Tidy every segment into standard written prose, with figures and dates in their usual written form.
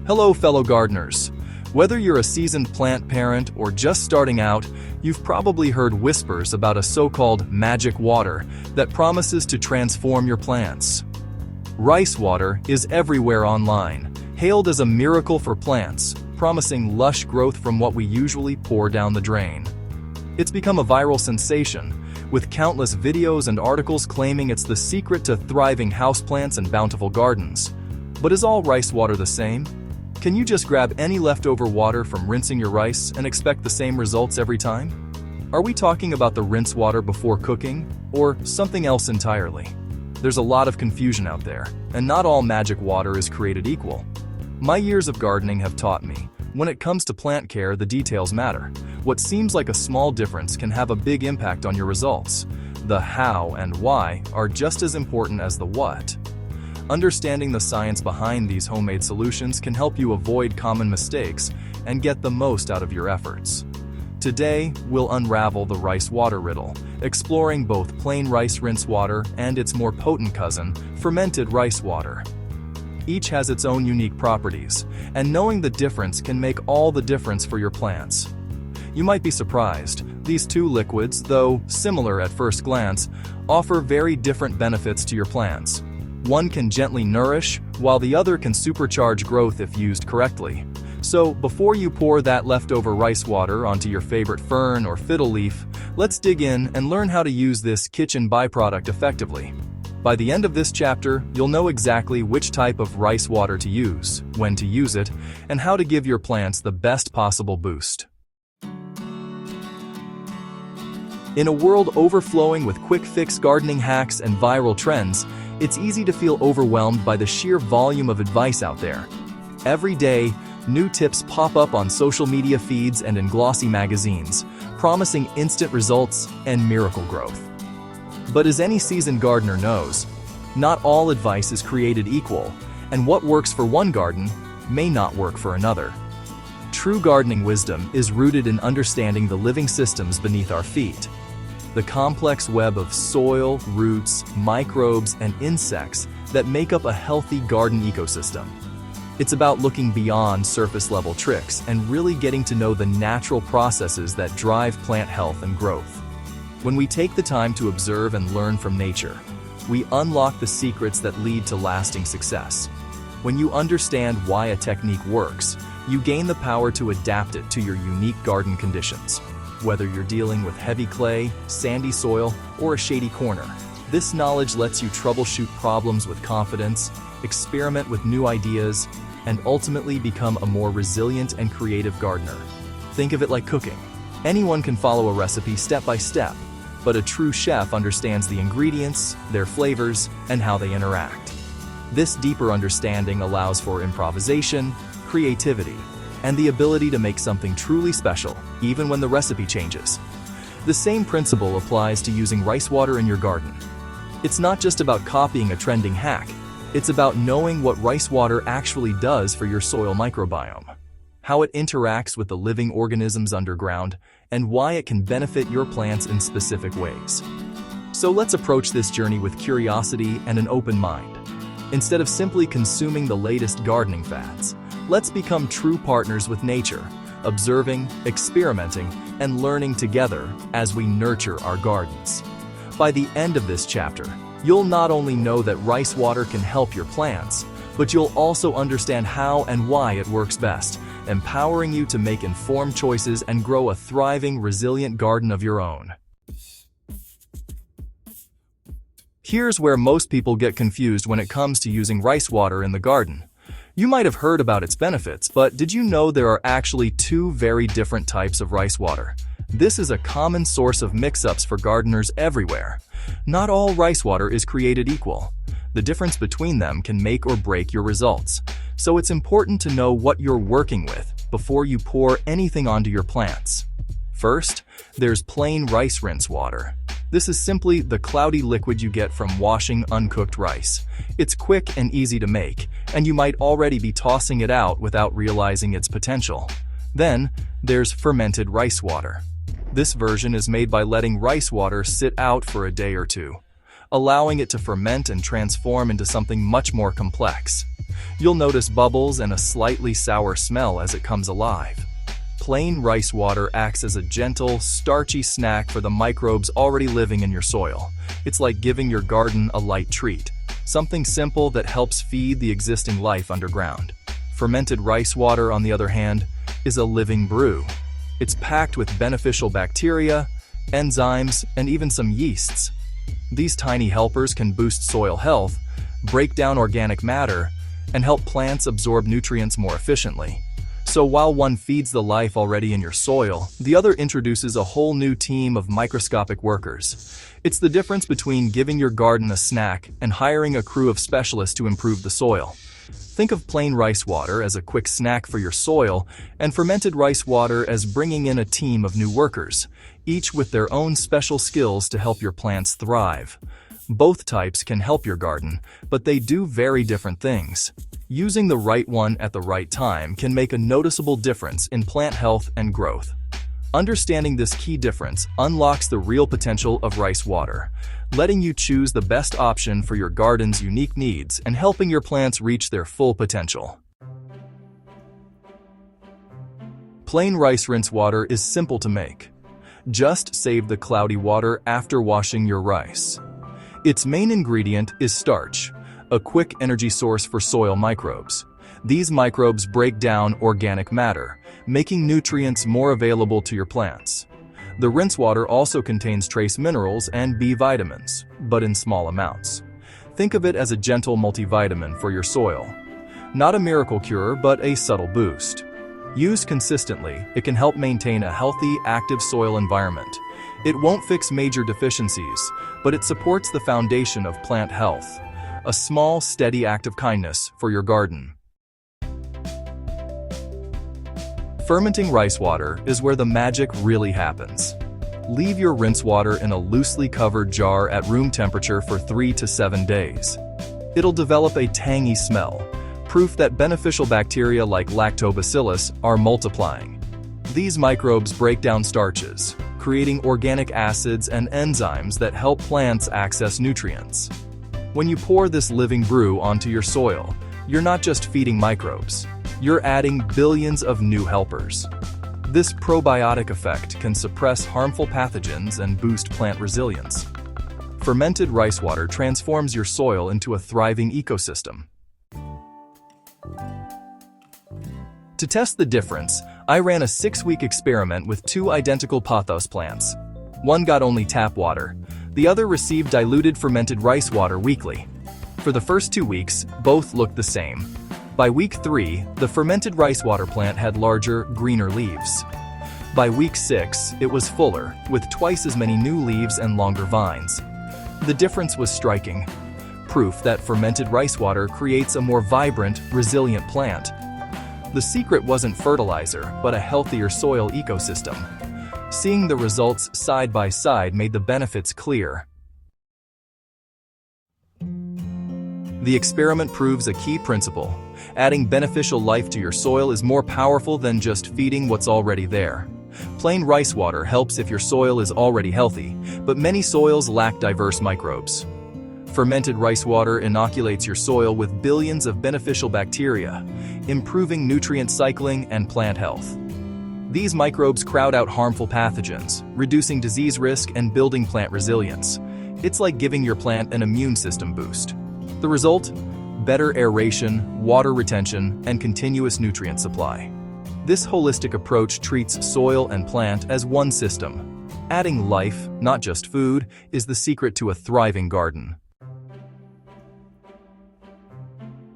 Hello, fellow gardeners. Whether you're a seasoned plant parent or just starting out, you've probably heard whispers about a so-called magic water that promises to transform your plants. Rice water is everywhere online, hailed as a miracle for plants, promising lush growth from what we usually pour down the drain. It's become a viral sensation, with countless videos and articles claiming it's the secret to thriving houseplants and bountiful gardens. But is all rice water the same? Can you just grab any leftover water from rinsing your rice and expect the same results every time? Are we talking about the rinse water before cooking, or something else entirely? There's a lot of confusion out there, and not all magic water is created equal. My years of gardening have taught me, when it comes to plant care, the details matter. What seems like a small difference can have a big impact on your results. The how and why are just as important as the what. Understanding the science behind these homemade solutions can help you avoid common mistakes and get the most out of your efforts. Today, we'll unravel the rice water riddle, exploring both plain rice rinse water and its more potent cousin, fermented rice water. Each has its own unique properties, and knowing the difference can make all the difference for your plants. You might be surprised, these two liquids, though similar at first glance, offer very different benefits to your plants. One can gently nourish, while the other can supercharge growth if used correctly. So, before you pour that leftover rice water onto your favorite fern or fiddle leaf, let's dig in and learn how to use this kitchen byproduct effectively. By the end of this chapter, you'll know exactly which type of rice water to use, when to use it, and how to give your plants the best possible boost. In a world overflowing with quick-fix gardening hacks and viral trends, it's easy to feel overwhelmed by the sheer volume of advice out there. Every day, new tips pop up on social media feeds and in glossy magazines, promising instant results and miracle growth. But as any seasoned gardener knows, not all advice is created equal, and what works for one garden may not work for another. True gardening wisdom is rooted in understanding the living systems beneath our feet. The complex web of soil, roots, microbes, and insects that make up a healthy garden ecosystem. It's about looking beyond surface-level tricks and really getting to know the natural processes that drive plant health and growth. When we take the time to observe and learn from nature, we unlock the secrets that lead to lasting success. When you understand why a technique works, you gain the power to adapt it to your unique garden conditions. Whether you're dealing with heavy clay, sandy soil, or a shady corner, this knowledge lets you troubleshoot problems with confidence, experiment with new ideas, and ultimately become a more resilient and creative gardener. Think of it like cooking. Anyone can follow a recipe step by step, but a true chef understands the ingredients, their flavors, and how they interact. This deeper understanding allows for improvisation, creativity, and the ability to make something truly special, even when the recipe changes. The same principle applies to using rice water in your garden. It's not just about copying a trending hack, it's about knowing what rice water actually does for your soil microbiome, how it interacts with the living organisms underground, and why it can benefit your plants in specific ways. So let's approach this journey with curiosity and an open mind. Instead of simply consuming the latest gardening fads, let's become true partners with nature, observing, experimenting, and learning together as we nurture our gardens. By the end of this chapter, you'll not only know that rice water can help your plants, but you'll also understand how and why it works best, empowering you to make informed choices and grow a thriving, resilient garden of your own. Here's where most people get confused when it comes to using rice water in the garden. You might have heard about its benefits, but did you know there are actually two very different types of rice water? This is a common source of mix-ups for gardeners everywhere. Not all rice water is created equal. The difference between them can make or break your results, so it's important to know what you're working with before you pour anything onto your plants. First, there's plain rice rinse water. This is simply the cloudy liquid you get from washing uncooked rice. It's quick and easy to make, and you might already be tossing it out without realizing its potential. Then, there's fermented rice water. This version is made by letting rice water sit out for a day or two, allowing it to ferment and transform into something much more complex. You'll notice bubbles and a slightly sour smell as it comes alive. Plain rice water acts as a gentle, starchy snack for the microbes already living in your soil. It's like giving your garden a light treat, something simple that helps feed the existing life underground. Fermented rice water, on the other hand, is a living brew. It's packed with beneficial bacteria, enzymes, and even some yeasts. These tiny helpers can boost soil health, break down organic matter, and help plants absorb nutrients more efficiently. So while one feeds the life already in your soil, the other introduces a whole new team of microscopic workers. It's the difference between giving your garden a snack and hiring a crew of specialists to improve the soil. Think of plain rice water as a quick snack for your soil, and fermented rice water as bringing in a team of new workers, each with their own special skills to help your plants thrive. Both types can help your garden, but they do very different things. Using the right one at the right time can make a noticeable difference in plant health and growth. Understanding this key difference unlocks the real potential of rice water, letting you choose the best option for your garden's unique needs and helping your plants reach their full potential. Plain rice rinse water is simple to make. Just save the cloudy water after washing your rice. Its main ingredient is starch, a quick energy source for soil microbes. These microbes break down organic matter, making nutrients more available to your plants. The rinse water also contains trace minerals and B vitamins, but in small amounts. Think of it as a gentle multivitamin for your soil. Not a miracle cure, but a subtle boost. Used consistently, it can help maintain a healthy, active soil environment. It won't fix major deficiencies, but it supports the foundation of plant health. A small, steady act of kindness for your garden. Fermenting rice water is where the magic really happens. Leave your rinse water in a loosely covered jar at room temperature for 3 to 7 days. It'll develop a tangy smell, proof that beneficial bacteria like lactobacillus are multiplying. These microbes break down starches, creating organic acids and enzymes that help plants access nutrients. When you pour this living brew onto your soil, you're not just feeding microbes, you're adding billions of new helpers. This probiotic effect can suppress harmful pathogens and boost plant resilience. Fermented rice water transforms your soil into a thriving ecosystem. To test the difference, I ran a 6-week experiment with 2 identical pothos plants. One got only tap water, the other received diluted fermented rice water weekly. For the first 2 weeks, both looked the same. By week 3, the fermented rice water plant had larger, greener leaves. By week 6, it was fuller, with twice as many new leaves and longer vines. The difference was striking, proof that fermented rice water creates a more vibrant, resilient plant. The secret wasn't fertilizer, but a healthier soil ecosystem. Seeing the results side by side made the benefits clear. The experiment proves a key principle. Adding beneficial life to your soil is more powerful than just feeding what's already there. Plain rice water helps if your soil is already healthy, but many soils lack diverse microbes. Fermented rice water inoculates your soil with billions of beneficial bacteria, improving nutrient cycling and plant health. These microbes crowd out harmful pathogens, reducing disease risk and building plant resilience. It's like giving your plant an immune system boost. The result? Better aeration, water retention, and continuous nutrient supply. This holistic approach treats soil and plant as one system. Adding life, not just food, is the secret to a thriving garden.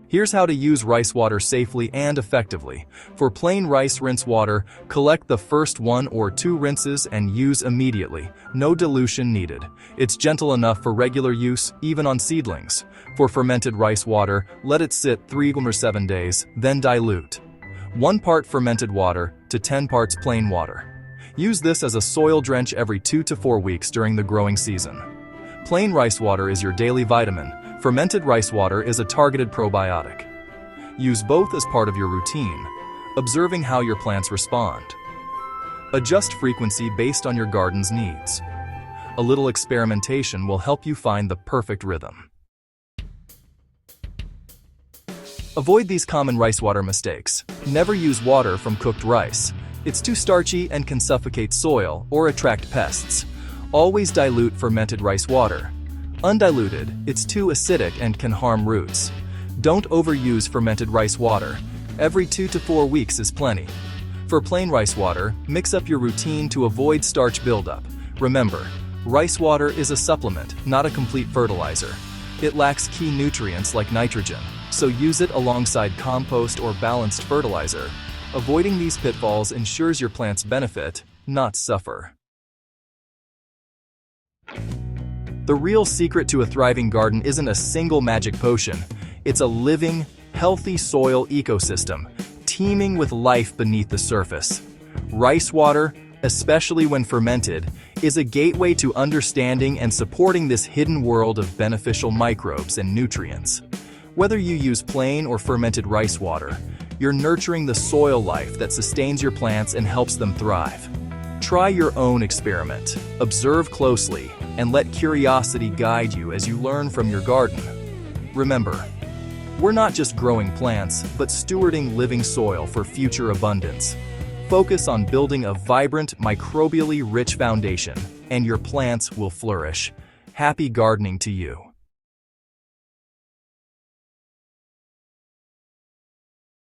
Here's how to use rice water safely and effectively. For plain rice rinse water, collect the first 1 or 2 rinses and use immediately. No dilution needed. It's gentle enough for regular use, even on seedlings. For fermented rice water, let it sit 3 or 7 days, then dilute. 1 part fermented water to 10 parts plain water. Use this as a soil drench every 2 to 4 weeks during the growing season. Plain rice water is your daily vitamin. Fermented rice water is a targeted probiotic. Use both as part of your routine, observing how your plants respond. Adjust frequency based on your garden's needs. A little experimentation will help you find the perfect rhythm. Avoid these common rice water mistakes. Never use water from cooked rice. It's too starchy and can suffocate soil or attract pests. Always dilute fermented rice water. Undiluted, it's too acidic and can harm roots. Don't overuse fermented rice water. Every 2 to 4 weeks is plenty. For plain rice water, mix up your routine to avoid starch buildup. Remember, rice water is a supplement, not a complete fertilizer. It lacks key nutrients like nitrogen, so use it alongside compost or balanced fertilizer. Avoiding these pitfalls ensures your plants benefit, not suffer. The real secret to a thriving garden isn't a single magic potion. It's a living, healthy soil ecosystem, teeming with life beneath the surface. Rice water, especially when fermented, is a gateway to understanding and supporting this hidden world of beneficial microbes and nutrients. Whether you use plain or fermented rice water, you're nurturing the soil life that sustains your plants and helps them thrive. Try your own experiment, observe closely, and let curiosity guide you as you learn from your garden. Remember, we're not just growing plants, but stewarding living soil for future abundance. Focus on building a vibrant, microbially rich foundation, and your plants will flourish. Happy gardening to you.